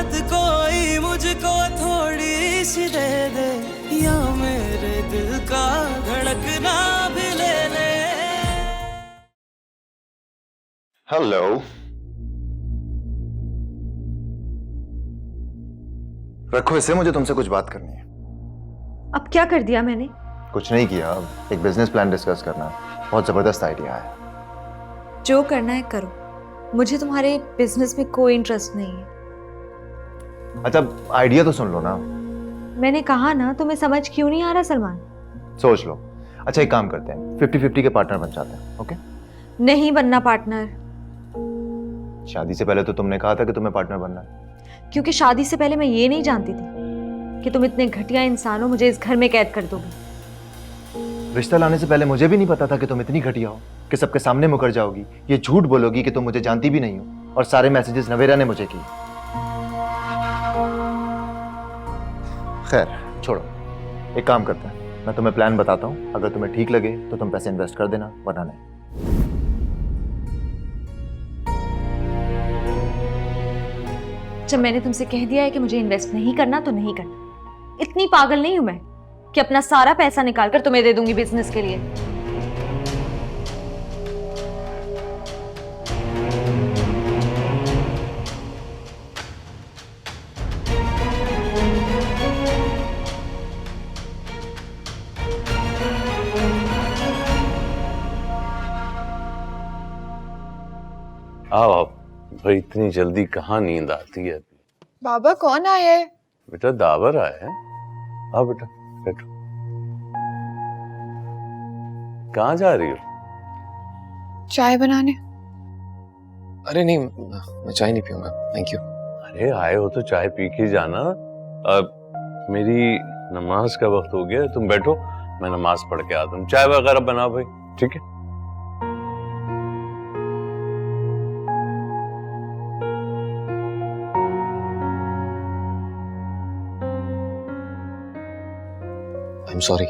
मोहब्बत कोई मुझको थोड़ी सी दे दे, या मेरे दिल का धड़कना भी ले ले। हेलो, रखो इसे, मुझे तुमसे कुछ बात करनी है। अब क्या कर दिया मैंने? कुछ नहीं किया, एक बिजनेस प्लान डिस्कस करना है। बहुत जबरदस्त आइडिया है। जो करना है करो, मुझे तुम्हारे बिजनेस में कोई इंटरेस्ट नहीं है। अच्छा, आइडिया तो सुन लो ना। मैंने कहा ना, तुम्हें समझ क्यों नहीं आ रहा सलमान? सोच लो। अच्छा, एक काम करते हैं, 50-50 के पार्टनर बन जाते हैं। ओके? नहीं बनना पार्टनर। शादी से पहले तो तुमने कहा था कि तुम्हें पार्टनर बनना है। क्योंकि शादी से पहले मैं ये नहीं जानती थी कि तुम इतने घटिया इंसान हो, मुझे इस घर में कैद कर दोगे। रिश्ता लाने से पहले मुझे भी नहीं पता था कि तुम इतनी घटिया हो कि सबके सामने मुकर जाओगी, ये झूठ बोलोगी कि तुम मुझे जानती भी नहीं हो, और सारे मैसेजेस नवेरा ने मुझे किए। खैर छोड़ो, एक काम करते हैं, मैं तुम्हें प्लान बताता हूँ, अगर तुम्हें ठीक लगे तो तुम पैसे इन्वेस्ट कर देना, वरना नहीं। जब मैंने तुमसे कह दिया है कि मुझे इन्वेस्ट नहीं करना तो नहीं करना। इतनी पागल नहीं हूं मैं कि अपना सारा पैसा निकालकर तुम्हें दे दूंगी बिजनेस के लिए। आओ आप भाई, इतनी जल्दी कहाँ नींद आती है? बाबा कौन आया है? बेटा दावर आया है। आओ बेटा बैठो। कहाँ जा रही हो? चाय बनाने। अरे नहीं, मैं चाय नहीं पीऊंगा, थैंक यू। अरे आए हो तो चाय पी के जाना। अब मेरी नमाज का वक्त हो गया, तुम बैठो, मैं नमाज पढ़ के आता हूँ। चाय वगैरह बनाओ भाई, ठीक है? I am sorry.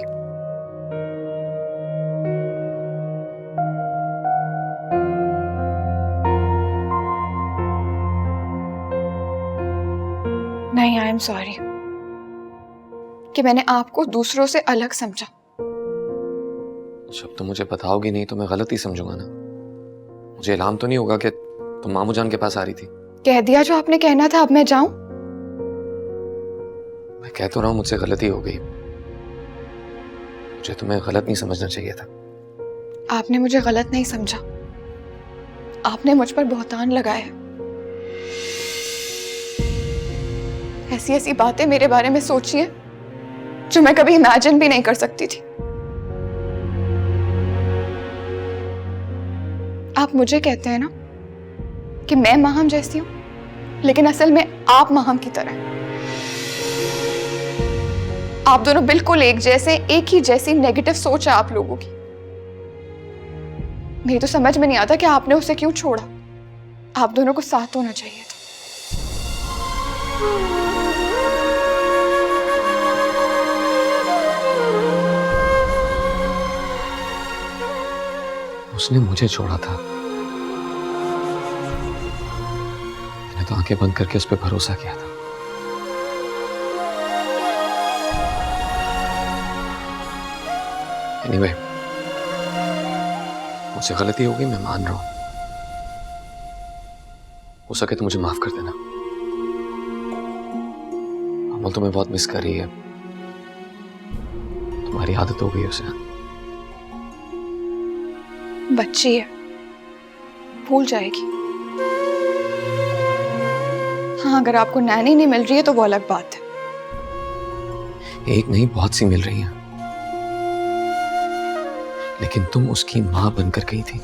नहीं, आई एम सॉरी कि मैंने आपको दूसरों से अलग समझा। जब तुम मुझे बताओगी नहीं तो मैं गलत ही समझूंगा ना। मुझे इल्हाम तो नहीं होगा कि तुम मामू जान के पास आ रही थी। कह दिया जो आपने कहना था, अब मैं जाऊं? मैं कह तो रहा हूं मुझसे गलती हो गई। मुझे तुम्हें गलत नहीं समझना चाहिए था। आपने मुझे गलत नहीं समझा, आपने मुझ पर बहतान लगाया। ऐसी ऐसी बातें मेरे बारे में सोचिए जो मैं कभी इमेजिन भी नहीं कर सकती थी। आप मुझे कहते हैं ना कि मैं माहम जैसी हूं, लेकिन असल में आप माहम की तरह हैं। आप दोनों बिल्कुल एक जैसे, एक ही जैसी नेगेटिव सोच है आप लोगों की। मेरी तो समझ में नहीं आता कि आपने उसे क्यों छोड़ा। आप दोनों को साथ होना चाहिए था। उसने मुझे छोड़ा था, मैंने तो आंखें बंद करके उस पर भरोसा किया था। एनीवे, मुझसे गलती हो गई, मैं मान रहा हूं। हो सके तो मुझे माफ कर देना। अमल तुम्हें बहुत मिस कर रही है, तुम्हारी आदत हो गई उसे। बच्ची है, भूल जाएगी। हाँ, अगर आपको नैनी नहीं मिल रही है तो वो अलग बात है। एक नहीं, बहुत सी मिल रही हैं, लेकिन तुम उसकी मां बनकर गई थी,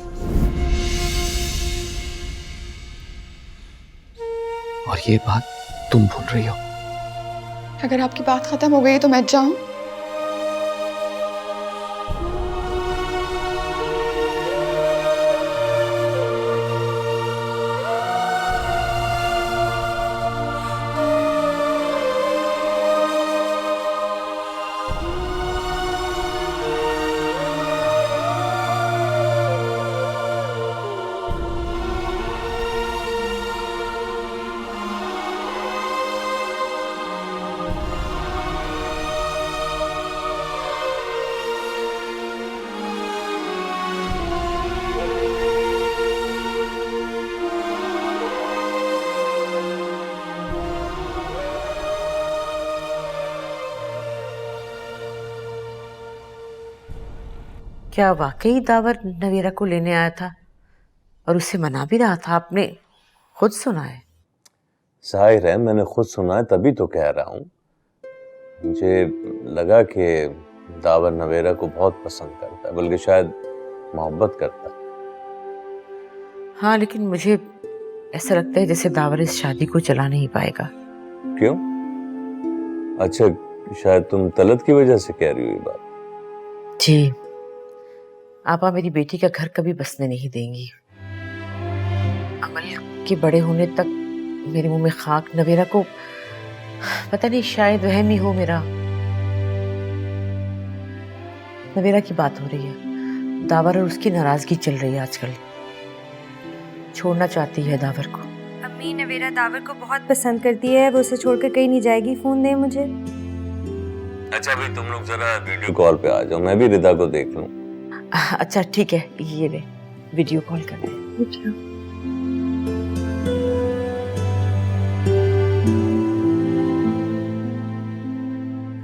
और ये बात तुम भूल रही हो। अगर आपकी बात खत्म हो गई तो मैं जाऊं? क्या वाकई दावर नवेरा को लेने आया था और उसे मना भी रहा था? आपने खुद सुना है? जाहिर है मैंने खुद सुना है, तभी तो कह रहा हूँ। मुझे लगा कि दावर नवेरा को बहुत पसंद करता है, बल्कि शायद मोहब्बत करता है। हाँ, लेकिन मुझे ऐसा लगता है जैसे दावर इस शादी को चला नहीं पाएगा। क्यों? अच्छा, शायद तुम तलत की वजह से कह रही हो ये बात? जी, आपा मेरी बेटी का घर कभी बसने नहीं देंगी। अमल के बड़े होने तक मेरे मुंह में खाक। नवेरा को पता नहीं, शायद वहम ही हो मेरा। नवेरा की बात हो रही है, दावर और उसकी नाराजगी चल रही है आजकल। छोड़ना चाहती है दावर को। अम्मी, नवेरा दावर को बहुत पसंद करती है, वो उसे छोड़कर कहीं नहीं जाएगी। फोन दे मुझे। अच्छा भाई, तुम लोग जरा वीडियो कॉल पे आ जाओ, मैं भी रिदा को देख लूं। अच्छा ठीक है, ये ले वीडियो कॉल कर रहे हैं।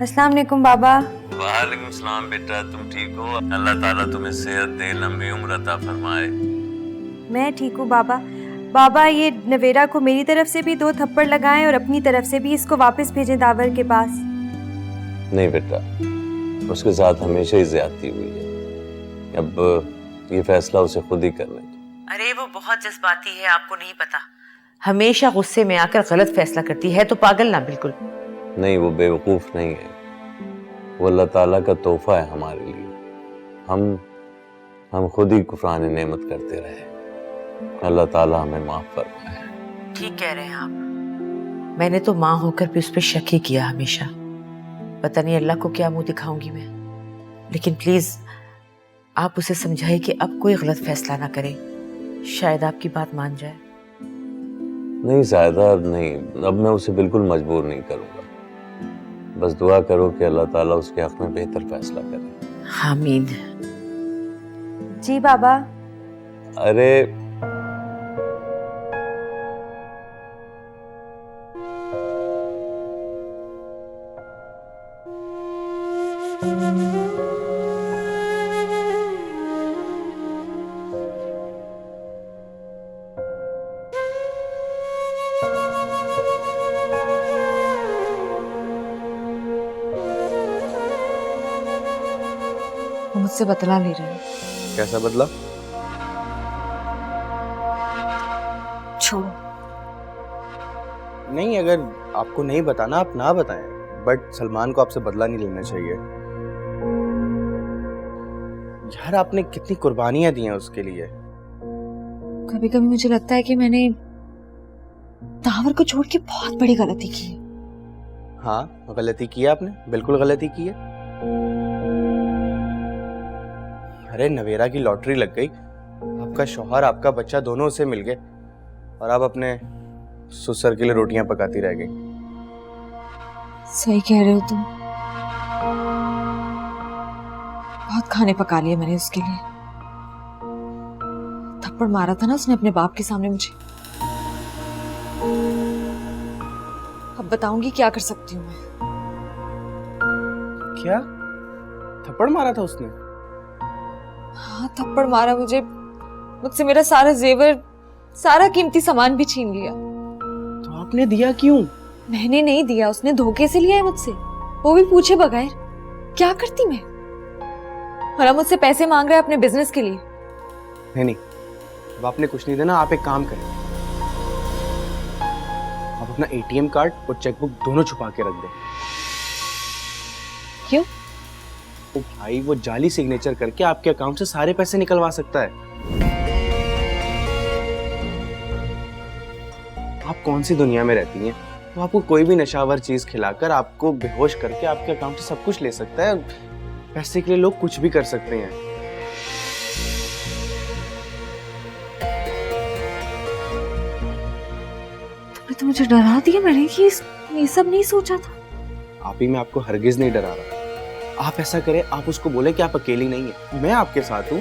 अस्सलाम वालेकुम बाबा। वालेकुम सलाम बेटा, तुम ठीक हो? अल्लाह ताला तुम्हें सेहत दे, लंबी उम्र अता फरमाए। मैं ठीक हूँ बाबा। बाबा, ये नवेरा को मेरी तरफ से भी 2 थप्पड़ लगाएं और अपनी तरफ से भी इसको वापस भेजें दावर के पास। नहीं बेटा, उसके साथ हमेशा ही ज्यादती हुई है। अब ये फैसला उसे खुद ही करने दो। अरे वो बहुत जज्बाती है, आपको नहीं पता। हमेशा गुस्से में आकर गलत फैसला करती है। तो पागल ना बिल्कुल। नहीं, वो बेवकूफ नहीं है, वो अल्लाह ताला का तोहफा है हमारे लिए। हम खुद ही कुफरान नेमत करते रहे। अल्लाह ताला हमें माफ फरमाए। ठीक कह रहे हैं आप। मैंने तो माँ होकर भी उस पर शक ही किया हमेशा। पता नहीं अल्लाह को क्या मुंह दिखाऊंगी मैं। लेकिन प्लीज आप उसे समझाइए कि अब कोई गलत फैसला ना करे, शायद आपकी बात मान जाए। नहीं सायदा, नहीं, अब मैं उसे बिल्कुल मजबूर नहीं करूंगा। बस दुआ करो कि अल्लाह ताला उसके हक में बेहतर फैसला करे। आमीन। जी बाबा। अरे वो मुझसे बदला ले रहे हैं। कैसा बदला? छोड़ो। नहीं, अगर आपको नहीं बताना आप ना बताएं, बट सलमान को आपसे बदला नहीं लेना चाहिए। यार आपने कितनी कुर्बानियां दी हैं उसके लिए। कभी कभी मुझे लगता है कि मैंने दावर को छोड़ के बहुत बड़ी गलती की है। हाँ, गलती की है आपने, बिल्कुल गलती की है। अरे नवेरा की लॉटरी लग गई, आपका शौहर आपका बच्चा दोनों से मिल गए और आप अपने ससुर के लिए रोटियां पकाती रह गई। सही कह रहे हो तुम। बहुत खाने पका लिए मैंने उसके लिए। थप्पड़ मारा था ना उसने अपने बाप के सामने मुझे। अब बताऊंगी क्या कर सकती हूँ मैं। क्या थप्पड़ मारा था उसने? हाँ, थप्पड़ मारा मुझे। मुझसे मेरा सारा जेवर, सारा कीमती सामान भी छीन लिया। तो आपने दिया क्यों? मैंने नहीं दिया, उसने धोखे से लिया है मुझसे, वो भी पूछे बगैर। क्या करती मैं? और अब मुझसे पैसे मांग रहा है अपने बिजनेस के लिए। नहीं, अब आपने कुछ नहीं देना। आप एक काम करें, आप अपना एटीएम कार्ड और चेकबुक दोनों छुपा के रख दें। क्यों? तो भाई वो जाली सिग्नेचर करके आपके अकाउंट से सारे पैसे निकलवा सकता है। आप कौन सी दुनिया में रहती हैं? वो आपको कोई भी नशावर चीज खिलाकर आपको बेहोश करके आपके अकाउंट से सब कुछ ले सकता है। पैसे के लिए लोग कुछ भी कर सकते हैं। तुमने तो मुझे डरा दिया। मैंने ये सब नहीं सोचा था। आप ही मैं आपको हरगिज नहीं डरा रहा। आप ऐसा करें, आप उसको बोले कि आप अकेली नहीं है, मैं आपके साथ हूं।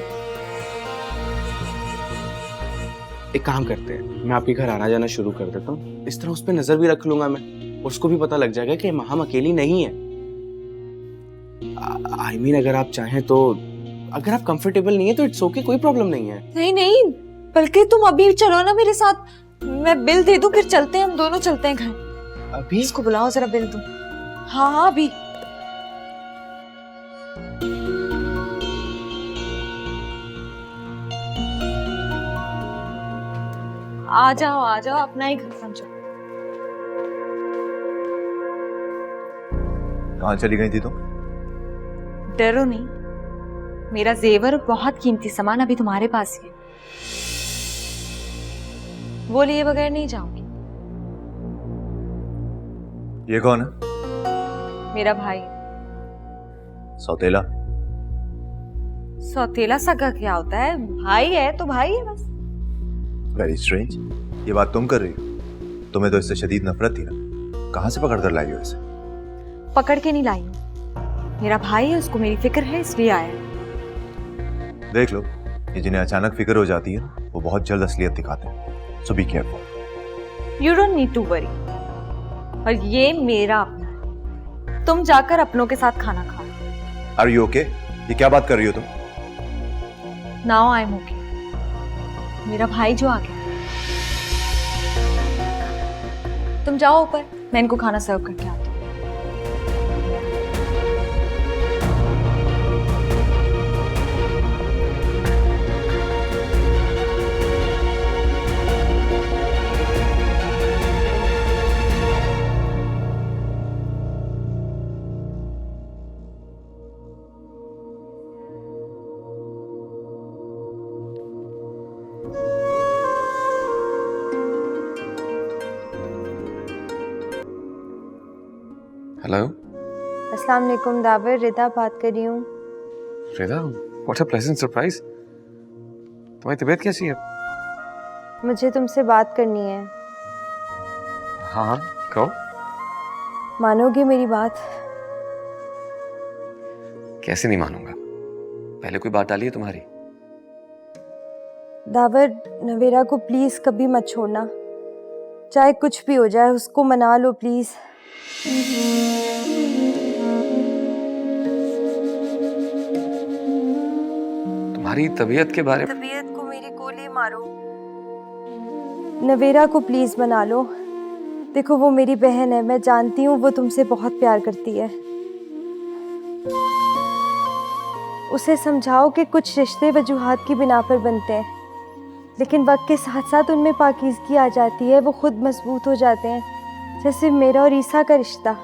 एक काम करते हैं, मैं आपके घर आना जाना शुरू कर देता हूँ। इस तरह उस पर नजर भी रख लूंगा मैं, उसको भी पता लग जाएगा कि हम अकेली नहीं है। I mean, अगर आप चाहें तो अगर आप कंफर्टेबल नहीं है तो इट्स ओके, कोई प्रॉब्लम नहीं है। नहीं नहीं, बल्कि तुम अभी चलो ना मेरे साथ, मैं बिल दे दूं, फिर चलते हैं, हम दोनों चलते हैं घर। अभी? इसको बुलाओ जरा, बिल दूं। हाँ हाँ अभी। आ जाओ अपना ही घर समझो। कहाँ चली गई थी तुम? डरो नहीं, मेरा जेवर बहुत कीमती सामान अभी तुम्हारे पास ही है, वो लिए बगैर नहीं जाऊंगी। ये कौन है? मेरा भाई। सौतेला? सौतेला सगा क्या होता है, भाई है तो भाई है बस। वेरी स्ट्रेंज, ये बात तुम कर रही हो? तुम्हें तो इससे शदीद नफरत थी ना, कहाँ से पकड़ कर लाई हो इसे? पकड़ के नहीं लाई हूँ, मेरा भाई है, उसको मेरी फिक्र है इसलिए आया है। देख लो, ये जिन्हें अचानक फिक्र हो जाती है वो बहुत जल्द असलियत दिखाते हैं, so be careful. You don't need to worry. और ये मेरा अपना है, तुम जाकर अपनों के साथ खाना खाओ। Are you okay? ये क्या बात कर रही हो तुम? Now I am okay. मेरा भाई जो आ गया, तुम जाओ ऊपर, मैं इनको खाना सर्व करके आती हूँ। हेलो अस्सलाम वालेकुम दावर, रिदा बात कर रही हूँ। रिदा, व्हाट अ प्लेजेंट सरप्राइज। तुम्हारी तबीयत कैसी है? मुझे तुमसे बात करनी है। हाँ कहो। मानोगे मेरी बात? कैसे नहीं मानूंगा, पहले कोई बात डाली है तुम्हारी? दावर, नवेरा को प्लीज कभी मत छोड़ना, चाहे कुछ भी हो जाए, उसको मना लो प्लीज। तुम्हारी तबीयत के बारे में? तबीयत को मेरे गोली मारो, नवेरा को प्लीज मना लो। देखो वो मेरी बहन है, मैं जानती हूँ वो तुमसे बहुत प्यार करती है। उसे समझाओ कि कुछ रिश्ते वजूहात की बिना पर बनते हैं, लेकिन वक्त के साथ साथ उनमें पाकीज़गी आ जाती है, वो खुद मजबूत हो जाते हैं, जैसे मेरा और ईसा का रिश्ता।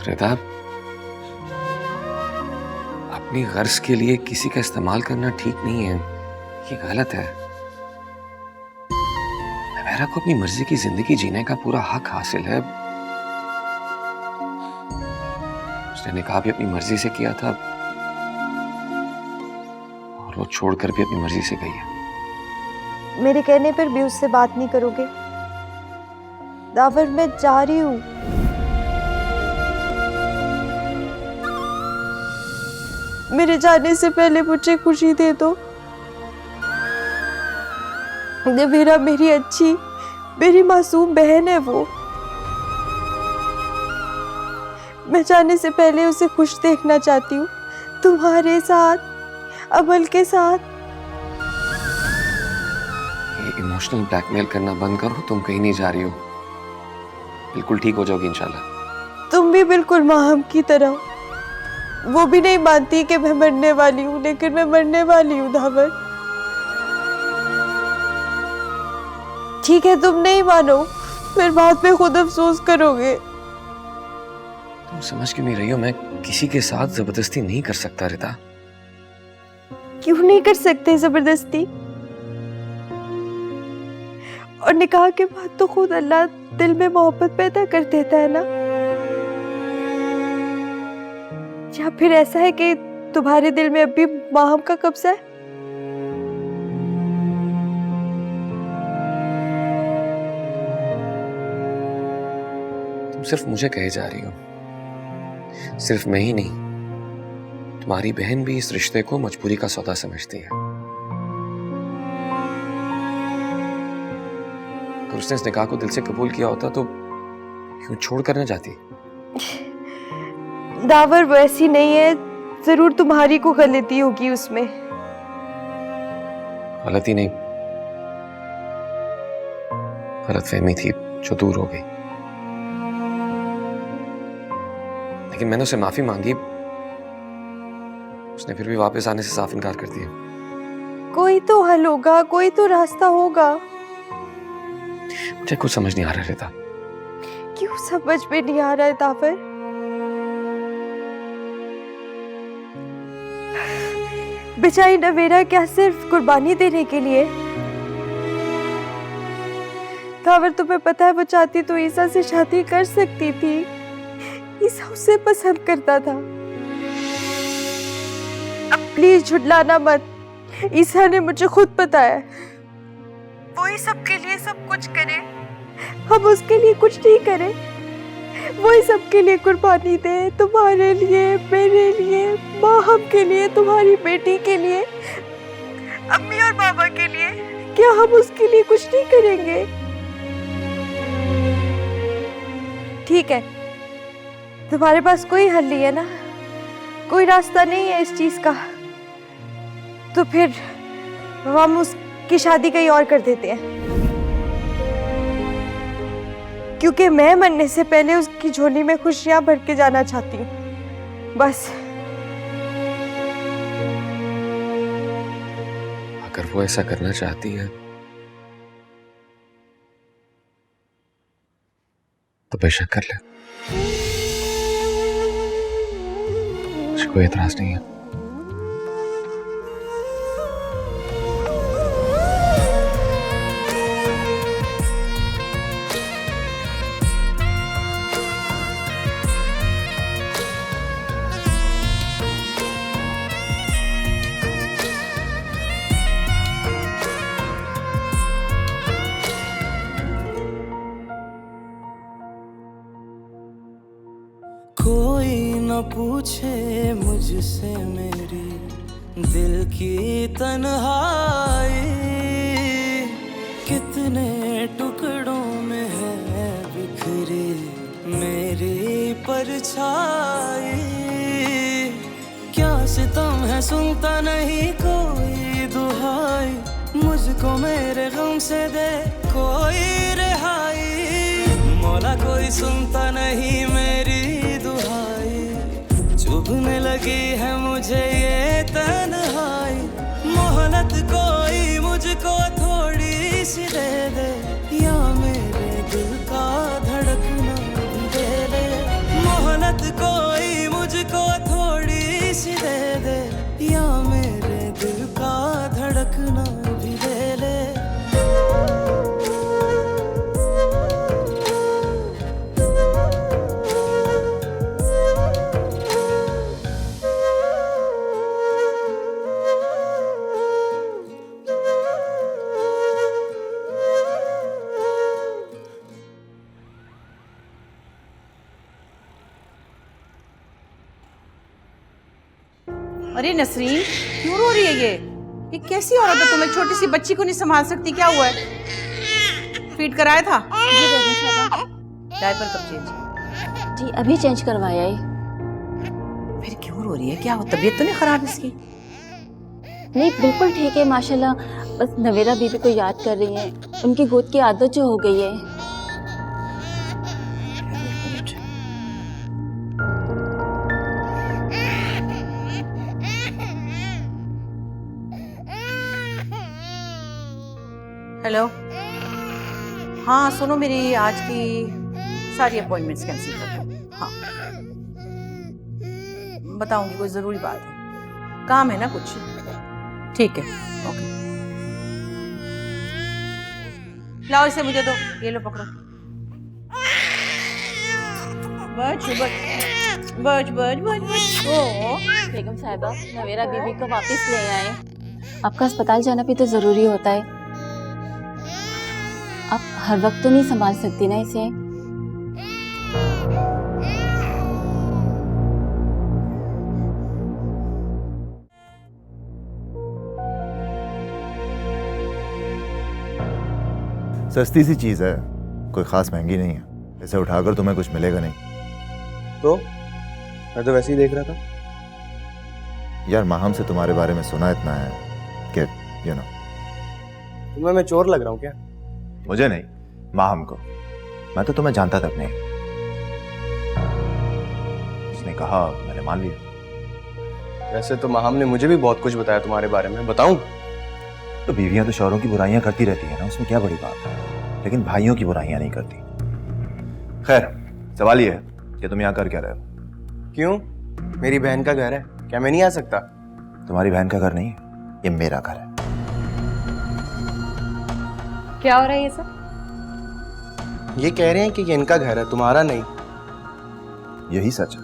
रिदा, अपनी गर्ज के लिए किसी का इस्तेमाल करना ठीक नहीं है, ये गलत है। नवेरा को अपनी मर्जी की जिंदगी जीने का पूरा हक हासिल है। उसने निकाह भी अपनी मर्जी से किया था और वो छोड़कर भी अपनी मर्जी से गई है। मेरे कहने पर भी उससे बात नहीं करोगे? दावर, मैं जा रही हूँ। मेरे जाने से पहले मुझे खुशी दे दो। नवेरा मेरी अच्छी, मेरी मासूम बहन है वो। मैं जाने से पहले उसे खुश देखना चाहती हूँ, तुम्हारे साथ, अमल के साथ। इमोशनल ब्लैकमेल करना बंद करो, तुम कहीं नहीं जा रही हो, बिल्कुल ठीक हो जाओगी इंशाल्लाह। तुम भी बिल्कुल माहम की तरह। वो भी नहीं मानती कि मैं मरने वाली हूँ, लेकिन मैं मरने वाली हूँ दावर। ठीक है, तुम नहीं मानो, फिर बाद में खुद अफसोस करोगे। तुम समझ क्यों नहीं रही हो? मैं किसी के साथ जबरदस्ती नहीं कर सकता रिदा। क्यों नहीं कर सकते जबरदस्ती? और निकाह के बाद तो खुद अल्लाह दिल में मोहब्बत पैदा कर देता है ना। या फिर ऐसा है कि तुम्हारे दिल में अभी माहम का कब्जा है? तुम सिर्फ मुझे कहे जा रही हो, सिर्फ मैं ही नहीं, तुम्हारी बहन भी इस रिश्ते को मजबूरी का सौदा समझती है। अगर उसने इस निकाह को दिल से कबूल किया होता तो क्यों छोड़ कर न जाती? दावर वैसी नहीं है, जरूर तुम्हारी को गलती होगी उसमें। गलती नहीं, गलतफहमी थी जो दूर हो गई। लेकिन मैंने उसे माफी मांगी, उसने फिर भी वापस आने से साफ इनकार कर दिया। कोई तो हल होगा, कोई तो रास्ता होगा। मुझे कुछ समझ नहीं आ रहा रहता। क्यों समझ में नहीं आ रहा है दावर? बेचारी नवेरा क्या सिर्फ कुर्बानी देने के लिए? दावर तुम्हें पता है वो चाहती तो ईसा से शादी कर सकती थी। ईसा उसे पसंद करता था। अब प्लीज झुठलाना मत, ईसा ने मुझे खुद बताया वो ही सबके लिए सब कुछ करे, हम उसके लिए कुछ नहीं करें। वो ही सबके लिए कुर्बानी दे, तुम्हारे लिए, मेरे लिए, माहम के लिए, तुम्हारी बेटी के लिए, अम्मी और बाबा के लिए। क्या हम उसके लिए कुछ नहीं करेंगे? ठीक है, तुम्हारे पास कोई हल नहीं है ना, कोई रास्ता नहीं है इस चीज का, तो फिर हम उसकी शादी कहीं और कर देते हैं, क्योंकि मैं मरने से पहले उसकी झोली में खुशियां भर के जाना चाहती हूँ बस। अगर वो ऐसा करना चाहती है तो बेशक कर ले, मुझे कोई एतराज नहीं है। कोई न पूछे मुझसे मेरी दिल की तन्हाई, कितने टुकड़ों में है बिखरी मेरी परछाई। क्या सितम है सुनता नहीं कोई दुहाई, मुझको मेरे गम से दे कोई रिहाई। मौला कोई सुनता नहीं मेरी दुहाई, चुभने लगी है मुझे ये तन्हाई। मोहलत कोई मुझको थोड़ी सी दे दे, या मेरे दिल का धड़कना भी दे दे। मोहलत कोई मुझको थोड़ी सी दे दे, या मेरे दिल का धड़कना भी दे ले। अरे नसरीन, क्यों रो रही है ये कैसी औरत है? तुम एक छोटी सी बच्ची को नहीं संभाल सकती? क्या हुआ है? फीड कराया था? डायपर कब चेंज? जी अभी चेंज करवाया है। फिर क्यों रो रही है? क्या हो, तबीयत तो नहीं खराब इसकी? नहीं बिल्कुल ठीक है माशाल्लाह, बस नवेरा बीबी को याद कर रही है, उनकी गोद की आदत जो हो गई है। हेलो, हाँ सुनो, मेरी आज की सारी अपॉइंटमेंट्स कैंसिल कर दो। हाँ बताऊंगी, कोई ज़रूरी बात है, काम है ना कुछ। ठीक है, ओके। लाओ इसे मुझे दो, ये लो पकड़ो। बच बच बच बच बच। ओ बेगम साहिबा, नवेरा बीबी को वापस ले आए। आपका अस्पताल जाना भी तो ज़रूरी होता है, आप हर वक्त तो नहीं संभाल सकती ना इसे। सस्ती सी चीज़ है, कोई ख़ास महंगी नहीं है, इसे उठाकर तुम्हें कुछ मिलेगा नहीं। तो मैं तो वैसे ही देख रहा था। यार माहम से तुम्हारे बारे में सुना इतना है कि यू नो। तुम्हें मैं चोर लग रहा हूँ क्या? मुझे नहीं, माहम को। मैं तो तुम्हें जानता तक नहीं। उसने कहा, मैंने मान लिया। वैसे तो माहम ने मुझे भी बहुत कुछ बताया तुम्हारे बारे में, बताऊं? तो बीवियां तो शौहरों की बुराइयां करती रहती है ना, उसमें क्या बड़ी बात है, लेकिन भाइयों की बुराइयां नहीं करती। खैर, सवाल ये है कि तुम यहाँ कर क्या रहे हो? क्यों? मेरी बहन का घर है, क्या मैं नहीं आ सकता? तुम्हारी बहन का घर नहीं है, ये मेरा घर है। क्या हो रहा है ये सब? ये कह रहे हैं कि ये इनका घर है, तुम्हारा नहीं। यही सच है,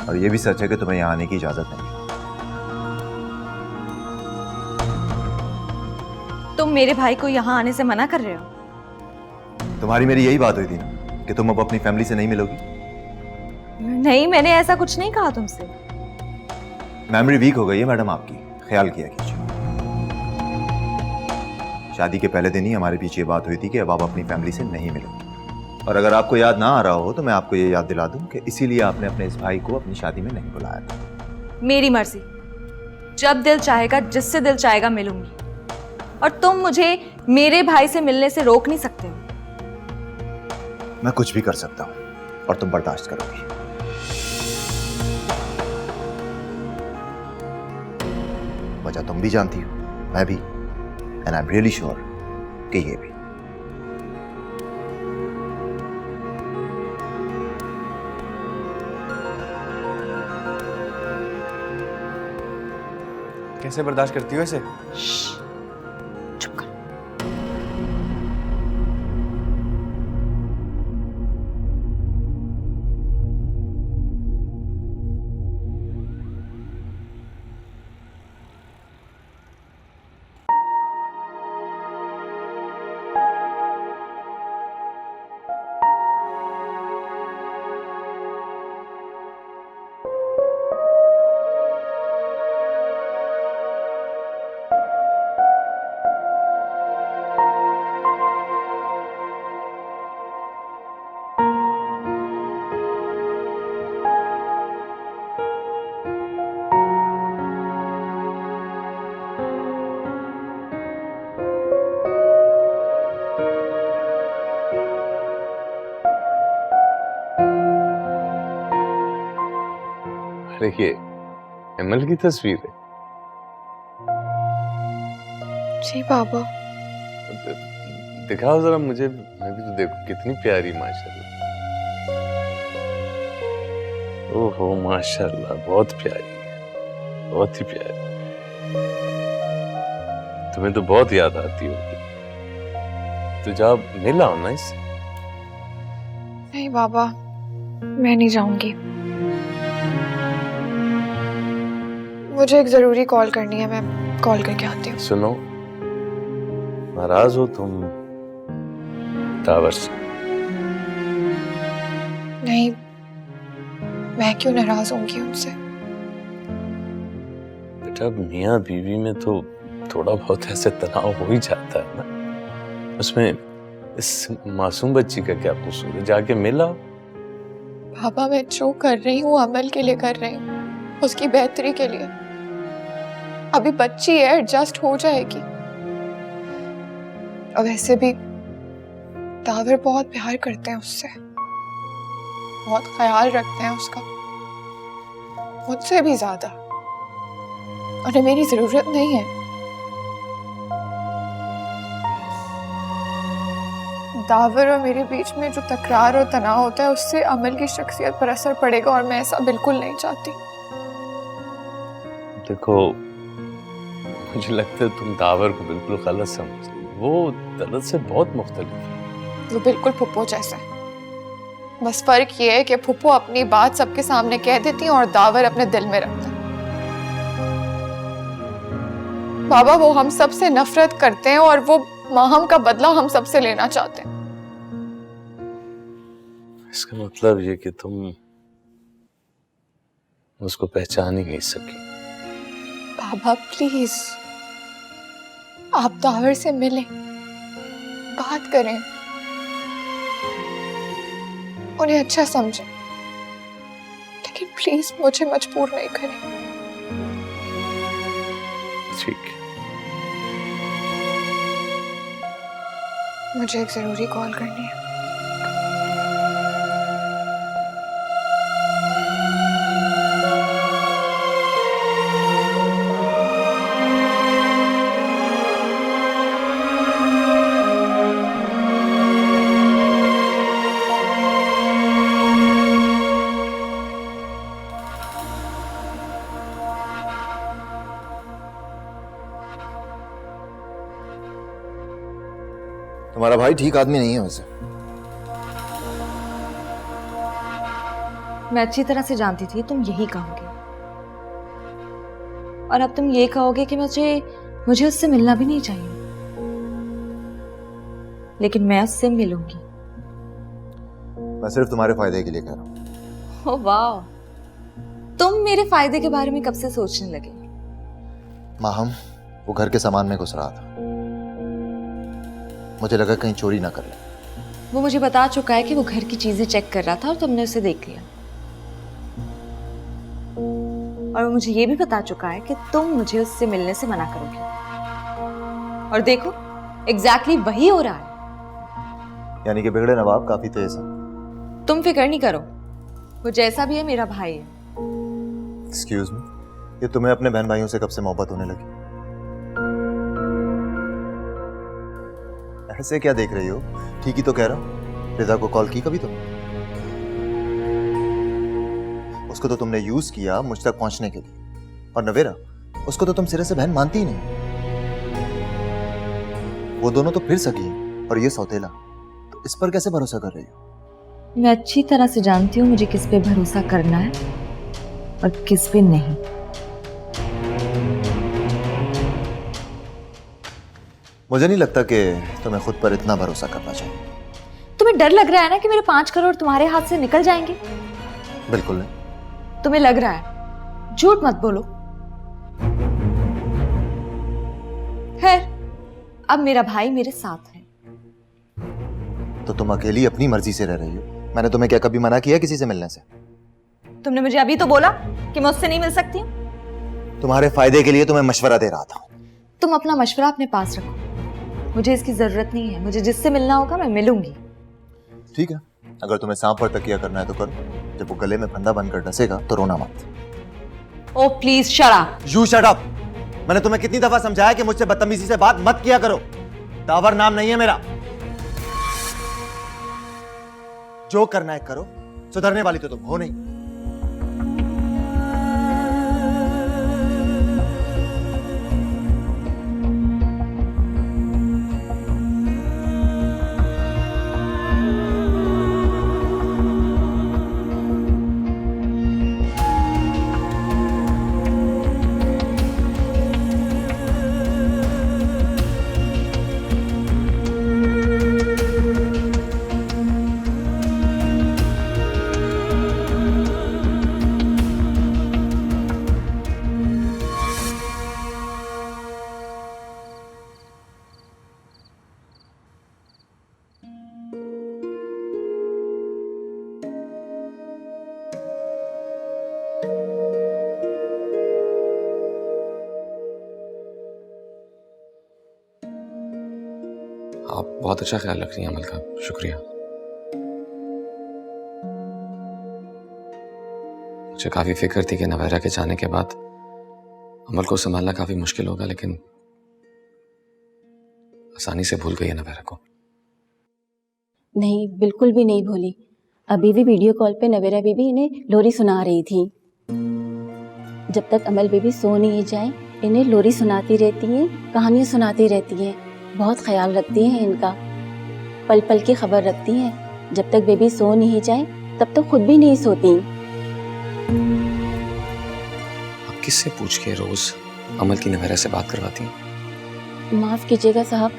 और ये भी सच है कि तुम्हें यहाँ आने की इजाजत नहीं है। तुम मेरे भाई को यहाँ आने से मना कर रहे हो? तुम्हारी मेरी यही बात हुई थी ना कि तुम अब अपनी फैमिली से नहीं मिलोगी। नहीं, मैंने ऐसा कुछ नहीं कहा तुमसे। मेमोरी वीक हो गई है मैडम आपकी, ख्याल किया कीजिए। शादी के पहले दिन ही हमारे पीछे बात हुई थी कि अब आप अपनी फैमिली से नहीं मिलोगे। और अगर आपको याद ना आ रहा हो तो मैं आपको ये याद दिला दूं कि इसीलिए आपने अपने इस भाई को अपनी शादी में नहीं बुलाया था। मेरी मर्जी, जब दिल चाहेगा, जिससे दिल चाहेगा मिलूंगी, और तुम मुझे मेरे भाई से मिलने से रोक नहीं सकते हो। मैं कुछ भी कर सकता हूं और तुम बर्दाश्त करोगी। वजह तुम भी जानती हो, मैं भी, and I am really sure कि ये भी। कैसे बर्दाश्त करती हो इसे? चुप कर। अरे ये एमएल की तस्वीर है। जी बाबा। दिखाओ जरा मुझे, मैं भी तो देखो कितनी प्यारी माशाल्लाह। ओहो माशाल्लाह, बहुत प्यारी है, बहुत ही प्यारी। तुम्हें तो बहुत याद आती होगी, तो जाओ मिल आओ ना इससे। नहीं बाबा, मैं नहीं जाऊंगी। मुझे एक जरूरी कॉल करनी है, मैं कॉल करके आती हूँ। सुनो, नाराज हो तुम दावर से? नहीं, मैं क्यों नाराज होंगी उनसे? बेटा मियाँ बीवी में तो थोड़ा बहुत ऐसे तनाव हो ही जाता है ना, उसमें इस मासूम बच्ची का क्या कसूर है? जाके मिला। पापा मैं जो कर रही हूँ अमल के लिए कर रही हूँ, उसकी बेहतरी के लिए। अभी बच्ची है, एडजस्ट हो जाएगी। और वैसे भी दावर बहुत प्यार करते हैं उससे, बहुत ख्याल रखते हैं उसका, मुझसे भी ज्यादा। उन्हें मेरी जरूरत नहीं है। दावर और मेरे बीच में जो तकरार और तनाव होता है, उससे अमल की शख्सियत पर असर पड़ेगा, और मैं ऐसा बिल्कुल नहीं चाहती। देखो, मुझे लगता है तुम दावर को बिल्कुल गलत समझ रही हो। वो दर्द से बहुत मुख्तलिफ है। वो बिल्कुल फुप्पो जैसा है, बस फर्क ये है कि फुप्पो अपनी बात सबके सामने कह देती है और दावर अपने दिल में रखता है। बाबा वो हम सब से नफरत करते हैं, और वो माहम का बदला हम सब से लेना चाहते हैं। इसका मतलब ये कि तुम उसको पहचान ही नहीं सकी। बाबा प्लीज, आप दावर से मिलें, बात करें, उन्हें अच्छा समझें, लेकिन प्लीज मुझे मजबूर नहीं करें। ठीक। मुझे एक जरूरी कॉल करनी है। तुम्हारा भाई ठीक आदमी नहीं है वैसे। मैं अच्छी तरह से जानती थी तुम यही कहोगे, और अब तुम ये कहोगे कि मुझे उससे मिलना भी नहीं चाहिए, लेकिन मैं उससे मिलूंगी। मैं सिर्फ तुम्हारे फायदे के लिए कह रहा हूँ। ओह वाह, तुम मेरे फायदे के बारे में कब से सोचने लगे? माहम, वो घर के सामान में घुस रहा था, मुझे लगा कहीं चोरी ना कर ले। वो मुझे बता चुका है कि वो घर की चीजें चेक कर रहा था और तुमने उसे देख लिया, और वो मुझे ये भी बता चुका है कि तुम मुझे उससे मिलने से मना करोगे, और देखो एग्जैक्टली वही हो रहा है। यानी कि बिगड़े नवाब काफी तेज है। तुम फिक्र नहीं करो, वो जैसा भी है मेरा भाई है। एक्सक्यूज मी, ये तुम्हें अपने बहन भाइयों से कब से मोहब्बत होने लगी? ऐसे क्या देख रही हो? ठीक ही तो कह रहा हूं। रिदा को कॉल की कभी तुम? उसको तो तुमने यूज किया मुझ तक पहुंचने के लिए, और नवेरा, उसको तो तुम सिरे से बहन मानती ही नहीं। वो दोनों तो फिर सकी हैं, और ये सौतेला, तो इस पर कैसे भरोसा कर रही हो? मैं अच्छी तरह से जानती हूँ मुझे किस पे भरोसा करना है और किस पे नहीं। मुझे नहीं लगता कि तुम्हें खुद पर इतना भरोसा करना चाहिए। तुम्हें डर लग रहा है ना कि मेरे 5 करोड़ तुम्हारे हाथ से निकल जाएंगे? बिल्कुल नहीं। तुम्हें लग रहा है, झूठ मत बोलो। खैर, अब मेरा भाई मेरे साथ है। तो तुम अकेली अपनी मर्जी से रह रही हो? मैंने तुम्हें क्या कभी मना किया किसी से मिलने से? तुमने मुझे अभी तो बोला कि मैं उससे नहीं मिल सकती हूँ। तुम्हारे फायदे के लिए तुम्हें मशवरा दे रहा था। तुम अपना मशवरा अपने पास रखो, मुझे इसकी जरूरत नहीं है। मुझे जिससे मिलना होगा मैं मिलूंगी। ठीक है, अगर तुम्हें सांप पर तकिया करना है तो करो। जब वो गले में फंदा बनकर डसेगा तो रोना मत। Oh please shut up. You shut up. मैंने तुम्हें कितनी दफा समझाया कि मुझसे बदतमीजी से बात मत किया करो। दावर नाम नहीं है मेरा। जो करना है करो, सुधरने वाली तो तुम हो नहीं। आप बहुत अच्छा ख्याल रख रही हैं अमल का, शुक्रिया। मुझे काफी फिक्र थी कि नवेरा के जाने के बाद अमल को संभालना काफी मुश्किल होगा, लेकिन आसानी से भूल गई है नवेरा को। नहीं, बिल्कुल भी नहीं भूली। अभी भी वीडियो कॉल पे नवेरा बीबी इन्हें लोरी सुना रही थी। जब तक अमल बीबी सो नहीं जाए इन्हें लोरी सुनाती रहती हैं, कहानियाँ सुनाती रहती हैं। बहुत ख्याल रखती हैं इनका, पल पल की खबर रखती हैं। जब तक बेबी सो नहीं जाए तब तक खुद भी नहीं सोती। आप किससे पूछ के रोज अमल की नवेरा से बात करवाती हैं? माफ़ कीजिएगा साहब,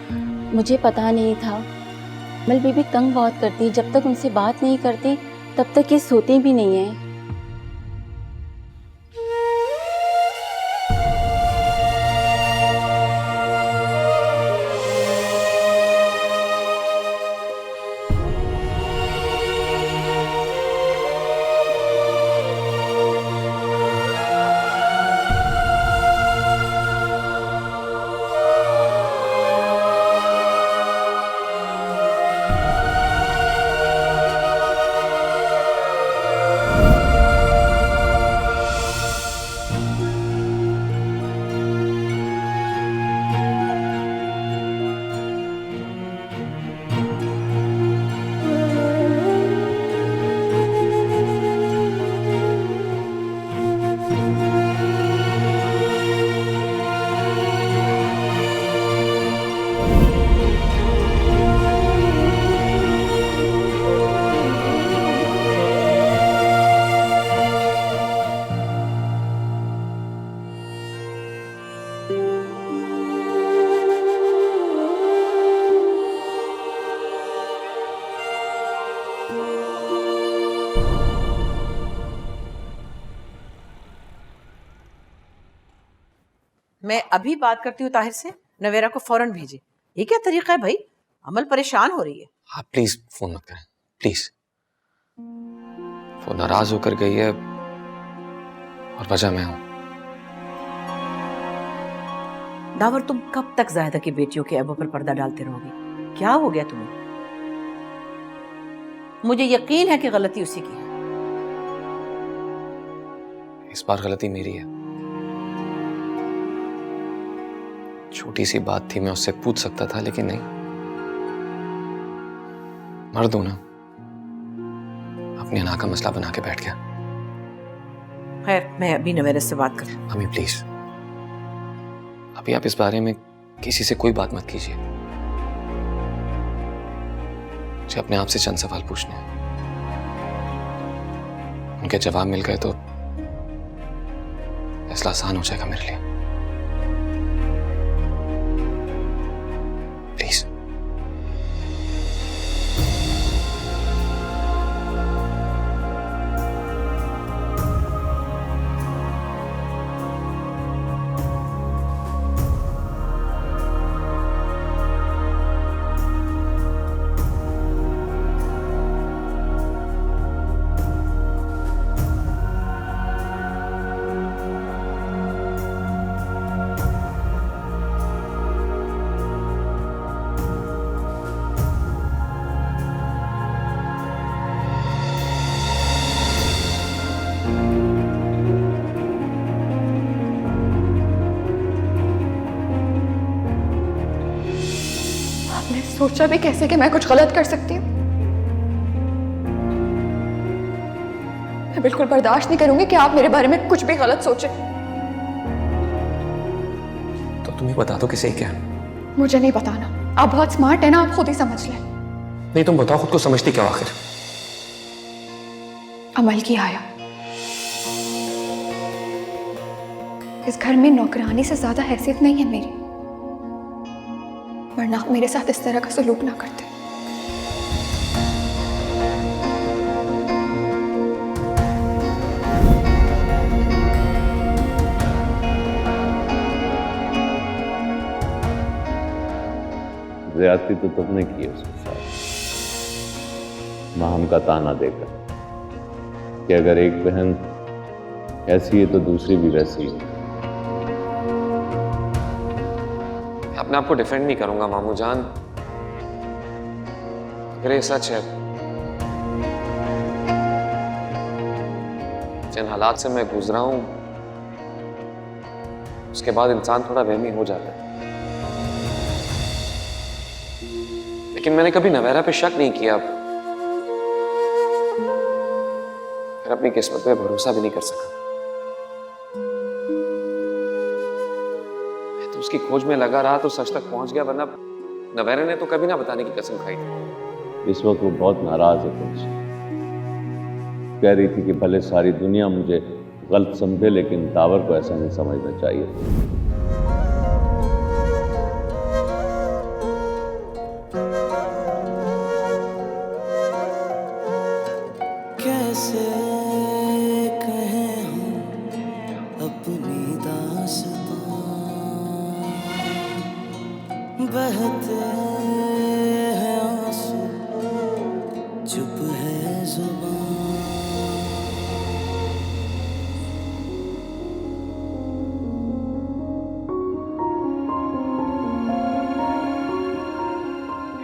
मुझे पता नहीं था। अमल बीबी तंग बहुत करती है, जब तक उनसे बात नहीं करती तब तक ये सोती भी नहीं है। मैं अभी बात करती हूँ ताहिर से, नवेरा को फौरन भेजे। ये क्या तरीका है भाई? अमल परेशान हो रही है। आप प्लीज फोन मत करें, प्लीज। वो नाराज होकर गई है और वजह मैं हूं। दावर, तुम कब तक जाहिदा की बेटियों के ऐबों पर पर्दा डालते रहोगे? क्या हो गया तुम्हें? मुझे यकीन है कि गलती उसी की है। इस बार गलती मेरी है। छोटी सी बात थी, मैं उससे पूछ सकता था, लेकिन नहीं। मर्द हूं ना, अपनी अना का मसला बना के बैठ गया। खैर, मैं अभी नवेरा से बात कर। अम्मी प्लीज, अभी आप इस बारे में किसी से कोई बात मत कीजिए। मुझे अपने आप से चंद सवाल पूछने हैं। उनके जवाब मिल गए तो फैसला आसान हो जाएगा मेरे लिए। प्लीज। सोचा भी कैसे कि मैं कुछ गलत कर सकती हूँ। मैं बिल्कुल बर्दाश्त नहीं करूंगी कि आप मेरे बारे में कुछ भी गलत सोचें। तो तुम्हें बता दो कि सही क्या है। मुझे नहीं बताना, आप बहुत स्मार्ट है ना, आप खुद ही समझ लें। नहीं, तुम बताओ खुद को समझती क्या आखिर? अमल की आया। इस घर में नौकरानी से ज्यादा हैसियत नहीं है मेरी, वरना आप मेरे साथ इस तरह का सलूक ना करते। ज्यादती तो तुमने की है उसके साथ, माहम का ताना देकर कि अगर एक बहन ऐसी है तो दूसरी भी वैसी है। अपने आप को डिफेंड नहीं करूंगा मामू जान, अगर ये सच है। जिन हालात से मैं गुजरा हूं, उसके बाद इंसान थोड़ा वहमी हो जाता है। लेकिन मैंने कभी नवेरा पे शक नहीं किया, फिर अपनी किस्मत पे भरोसा भी नहीं कर सका। तो उसकी खोज में लगा रहा तो सच तक पहुंच गया, वरना नवेरा ने तो कभी ना बताने की कसम खाई थी। इस वक्त वो बहुत नाराज है तुमसे, कह रही थी कि भले सारी दुनिया मुझे गलत समझे लेकिन दावर को ऐसा नहीं समझना चाहिए। कैसे कहें हम अपनी दास्तां, बहते हैं आंसू, चुप है जुबान।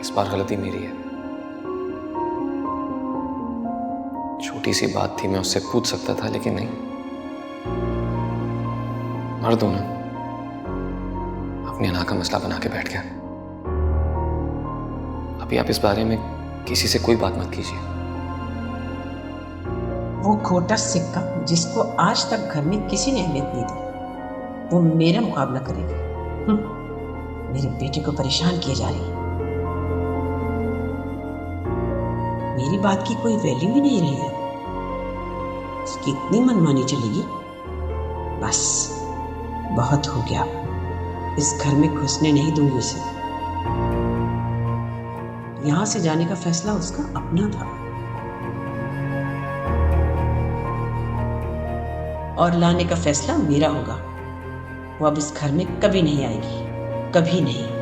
इस बार गलती मेरी है। छोटी सी बात थी, मैं उससे पूछ सकता था, लेकिन नहीं। मर्द हूं ना, अपनी अना का मसला बना के बैठ गया। अभी आप इस बारे में किसी से कोई बात मत कीजिए। वो खोटा सिक्का जिसको आज तक घर में किसी ने अहमियत नहीं दी, वो मेरा मुकाबला करेगी। मेरे बेटे को परेशान किए जा रही है। मेरी बात की कोई वैल्यू ही नहीं रहेगी। उसकी इतनी मनमानी चलेगी, बस बहुत हो गया। इस घर में घुसने नहीं दूंगी उसे। यहां से जाने का फैसला उसका अपना था, और लाने का फैसला मेरा होगा। वो अब इस घर में कभी नहीं आएगी, कभी नहीं।